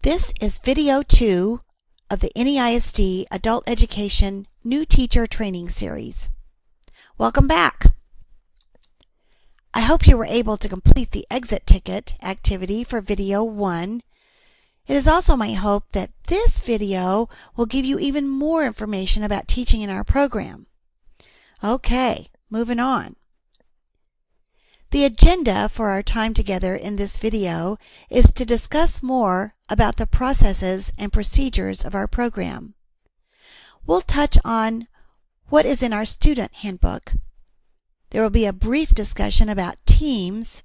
This is video 2 of the NEISD Adult Education New Teacher Training Series. Welcome back. I hope you were able to complete the exit ticket activity for video 1. It is also my hope that this video will give you even more information about teaching in our program. Okay, moving on. The agenda for our time together in this video is to discuss more about the processes and procedures of our program. We'll touch on what is in our student handbook. There will be a brief discussion about teams,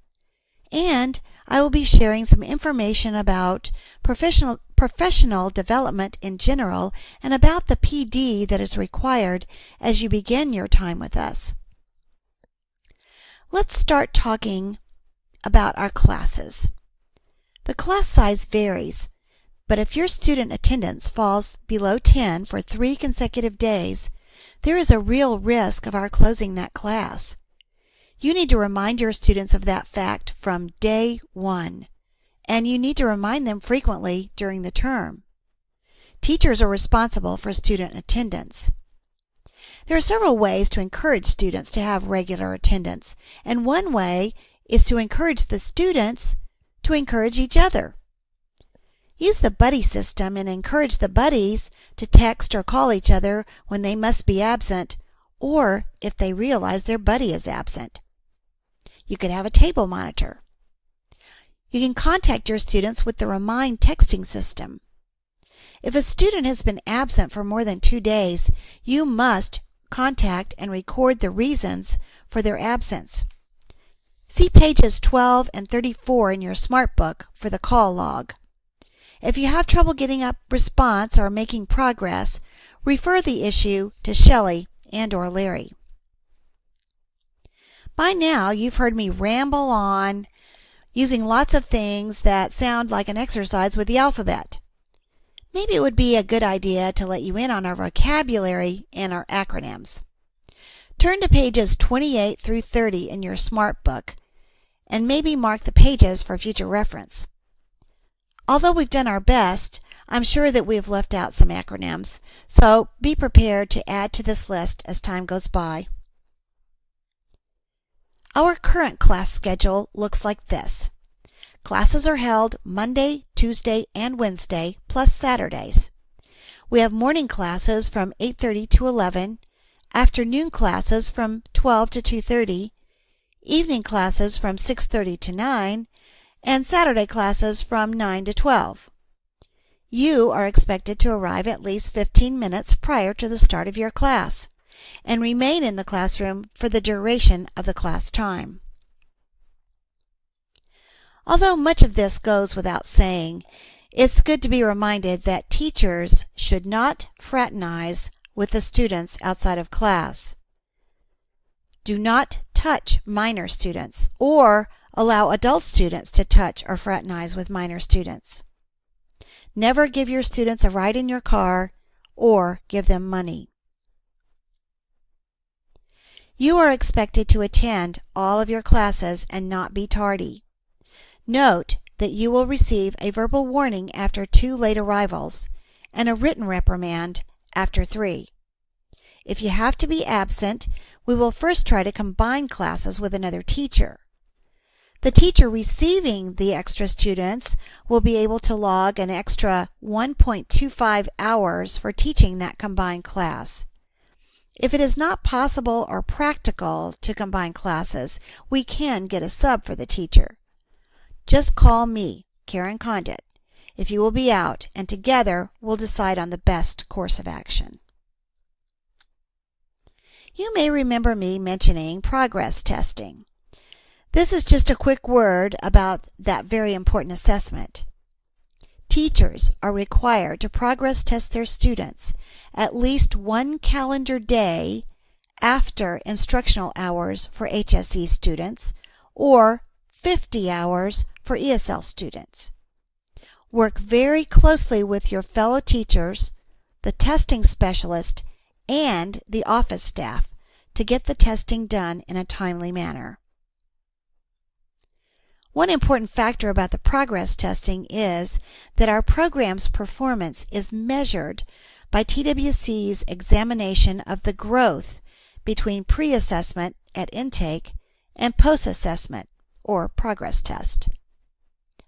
and I will be sharing some information about professional development in general and about the PD that is required as you begin your time with us. Let's start talking about our classes. The class size varies, but if your student attendance falls below 10 for 3 consecutive days, there is a real risk of our closing that class. You need to remind your students of that fact from day 1, and you need to remind them frequently during the term. Teachers are responsible for student attendance. There are several ways to encourage students to have regular attendance, and one way is to encourage the students to encourage each other. Use the buddy system and encourage the buddies to text or call each other when they must be absent, or if they realize their buddy is absent. You could have a table monitor. You can contact your students with the Remind texting system. If a student has been absent for more than 2 days, you must contact and record the reasons for their absence. See pages 12 and 34 in your SmartBook for the call log. If you have trouble getting a response or making progress, refer the issue to Shelley and/or Larry. By now, you've heard me ramble on using lots of things that sound like an exercise with the alphabet. Maybe it would be a good idea to let you in on our vocabulary and our acronyms. Turn to pages 28 through 30 in your SmartBook and maybe mark the pages for future reference. Although we've done our best, I'm sure that we have left out some acronyms, so be prepared to add to this list as time goes by. Our current class schedule looks like this. Classes are held Monday, Tuesday, and Wednesday, plus Saturdays. We have morning classes from 8:30 to 11, afternoon classes from 12 to 2:30, evening classes from 6:30 to 9, and Saturday classes from 9 to 12. You are expected to arrive at least 15 minutes prior to the start of your class and remain in the classroom for the duration of the class time. Although much of this goes without saying, it's good to be reminded that teachers should not fraternize with the students outside of class. Do not touch minor students or allow adult students to touch or fraternize with minor students. Never give your students a ride in your car or give them money. You are expected to attend all of your classes and not be tardy. Note that you will receive a verbal warning after 2 late arrivals and a written reprimand after 3. If you have to be absent, we will first try to combine classes with another teacher. The teacher receiving the extra students will be able to log an extra 1.25 hours for teaching that combined class. If it is not possible or practical to combine classes, we can get a sub for the teacher. Just call me, Karen Condit, if you will be out, and together we'll decide on the best course of action. You may remember me mentioning progress testing. This is just a quick word about that very important assessment. Teachers are required to progress test their students at least 1 calendar day after instructional hours for HSE students or 50 hours for ESL students. Work very closely with your fellow teachers, the testing specialist, and the office staff to get the testing done in a timely manner. One important factor about the progress testing is that our program's performance is measured by TWC's examination of the growth between pre-assessment at intake and post-assessment or progress test.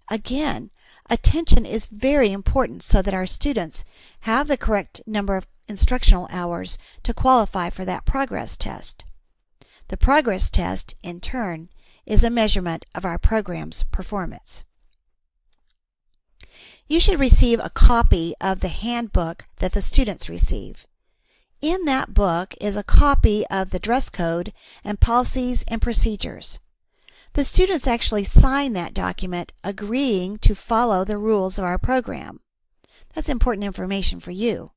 Again, attention is very important so that our students have the correct number of instructional hours to qualify for that progress test. The progress test, in turn, is a measurement of our program's performance. You should receive a copy of the handbook that the students receive. In that book is a copy of the dress code and policies and procedures. The students actually sign that document agreeing to follow the rules of our program. That's important information for you.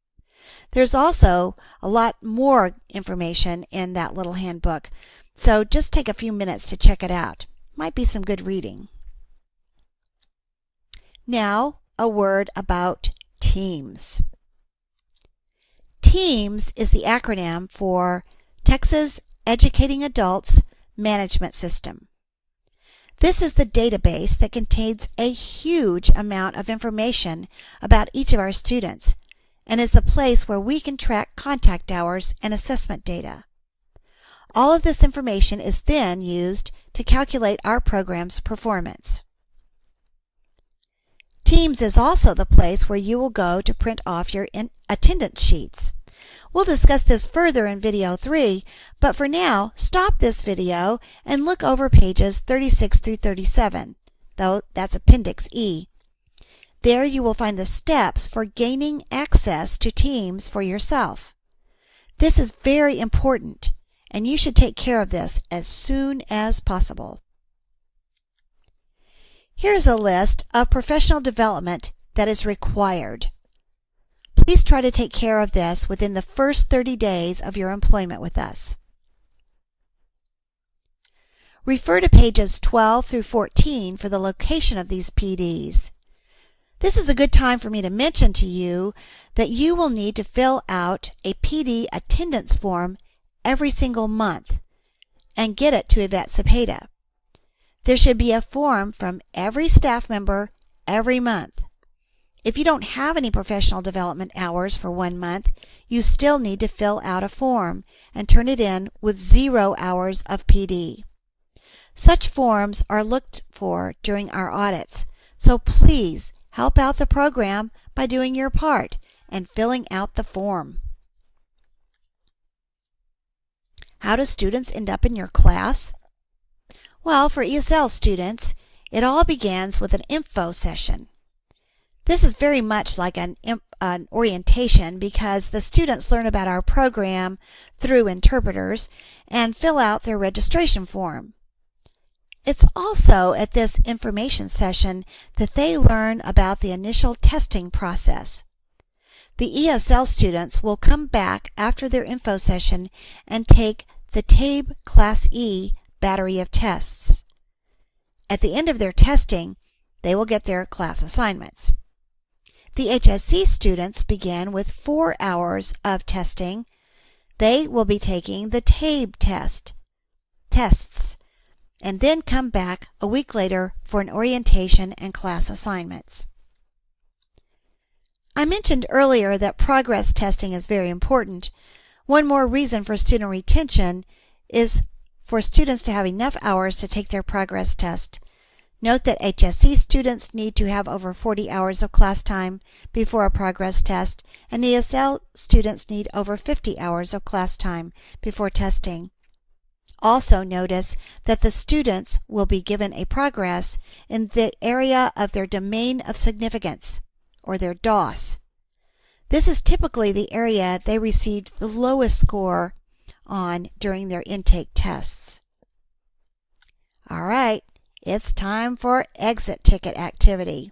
There's also a lot more information in that little handbook, so just take a few minutes to check it out. Might be some good reading. Now, a word about TEAMS. TEAMS is the acronym for Texas Educating Adults Management System. This is the database that contains a huge amount of information about each of our students and is the place where we can track contact hours and assessment data. All of this information is then used to calculate our program's performance. TEAMS is also the place where you will go to print off your attendance sheets. We'll discuss this further in video 3, but for now, stop this video and look over pages 36 through 37, though that's Appendix E. There you will find the steps for gaining access to TEAMS for yourself. This is very important, and you should take care of this as soon as possible. Here's a list of professional development that is required. Please try to take care of this within the first 30 days of your employment with us. Refer to pages 12 through 14 for the location of these PDs. This is a good time for me to mention to you that you will need to fill out a PD attendance form every single month and get it to Yvette Cepeda. There should be a form from every staff member every month. If you don't have any professional development hours for 1 month, you still need to fill out a form and turn it in with 0 hours of PD. Such forms are looked for during our audits, so please help out the program by doing your part and filling out the form. How do students end up in your class? Well, for ESL students, it all begins with an info session. This is very much like an orientation because the students learn about our program through interpreters and fill out their registration form. It's also at this information session that they learn about the initial testing process. The ESL students will come back after their info session and take the TABE Class E battery of tests. At the end of their testing, they will get their class assignments. The HSC students begin with 4 hours of testing. They will be taking the TABE tests, and then come back a week later for an orientation and class assignments. I mentioned earlier that progress testing is very important. One more reason for student retention is for students to have enough hours to take their progress test. Note that HSC students need to have over 40 hours of class time before a progress test, and ESL students need over 50 hours of class time before testing. Also notice that the students will be given a progress in the area of their domain of significance, or their DOS. This is typically the area they received the lowest score on during their intake tests. All right. It's time for exit ticket activity.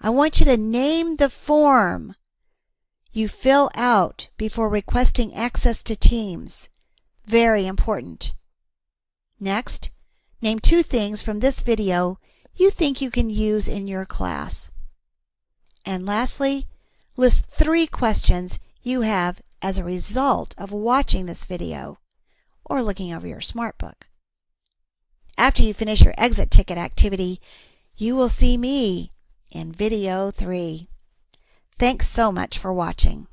I want you to name the form you fill out before requesting access to TEAMS. Very important. Next, name 2 things from this video you think you can use in your class. And lastly, list 3 questions you have as a result of watching this video or looking over your SmartBook. After you finish your exit ticket activity, you will see me in video 3. Thanks so much for watching.